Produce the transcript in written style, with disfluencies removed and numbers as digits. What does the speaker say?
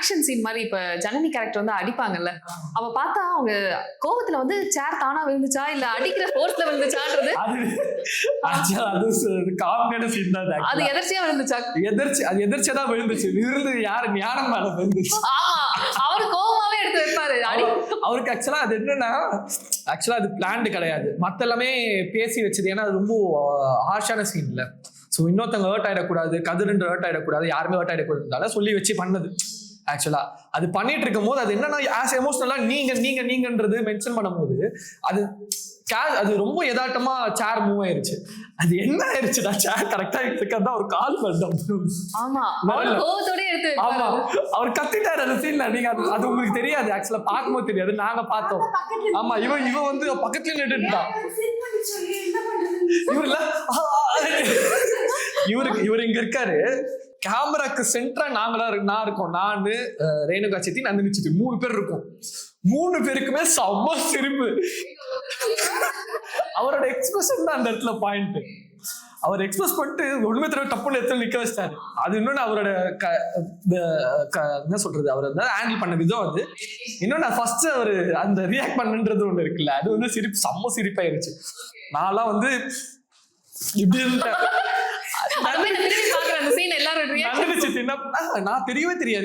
Action scene மாதிரி இப்ப Janani character வந்து அடிப்பாங்கல்ல, அவ பார்த்தா அவங்க கோவத்துல வந்து சேர் தானா விழுந்துச்சா இல்ல அடிக்கிற ஃபோர்ஸ்ல விழுந்துச்சான்றது அது காமெடியான சீன் தான். அது எதர்ச்சியா விழுந்துச்சா? அது எதிர்ச்சியா தான் விழுந்துச்சு. விழுந்து யாரு ஞானம் மேல விழுந்துச்சு. ஆமா, அவரு கோவமாவே எடுத்து வைப்பாரு. அவருக்கு ஆக்சுவலா அது என்னன்னா, ஆக்சுவலா அது பிளான்டு கிடையாது. மத்த எல்லாமே பேசி வச்சது. ஏன்னா அது ரொம்ப ஹார்ஷான சீன் இல்ல. ஸோ இன்னொருத்தவங்க ஹர்ட் ஆயிடக்கூடாது, கதிரண்டு ஹர்ட் ஆயிடக்கூடாது, யாருமே ஹர்ட் ஆயிடக்கூடாதுனால சொல்லி வச்சு பண்ணது. ஆக்சுவலா அது பண்ணிட்டு இருக்கும் போது அது என்னன்னா ஆஸ் எமோஷனலா நீங்கன்றது மென்ஷன் பண்ணும் போது அது ரொம்ப யதார்த்தமா சேர் மூவ் ஆயிருச்சு. அது என்ன ஆயிருச்சுடா, சேர் கரெக்டா இருக்கிறதா ஒரு கால் பண்ணோம். ஆமா, ஆமா, அவர் கத்திட்டாரு அந்த சீன்ல. நீங்க அது உங்களுக்கு தெரியாது, ஆக்சுவலா பார்க்கும்போது தெரியாது, நாங்க பார்த்தோம். ஆமா, இவன் வந்து பக்கத்துல நின்றுட்டான். இவர் இங்க இருக்காரு, கேமராக்கு சென்டரா நான் இருக்கோம். நானு, ரேணுகா சித்தி, நந்தினி சித்தி 3 பேர் இருக்கோம். 3 பேருக்குமே செம்ம சிரிப்பு. அவரோட எக்ஸ்பிரஷன் தான் அந்த இடத்துல பாயிண்ட். அவர் எக்ஸ்பிரஸ் பண்ணிட்டு ஒண்ணுமே தடவை டப்புன்னு எடுத்து நிக்க வச்சிட்டாரு. அது இன்னொன்னு அவரோட என்ன சொல்றது, அவர் வந்து ஹேண்டில் பண்ண விதம். அது இன்னொன்னு ஃபர்ஸ்ட் அவர் அந்த ரியாக்ட் பண்ணுன்றது ஒண்ணு இருக்குல்ல, அது வந்து சிரிப்பு, செம்ம சிரிப்பாயிருச்சு. நான்லாம் வந்து இப்படி இருந்தேன். நான் தெரியவே தெரியாது.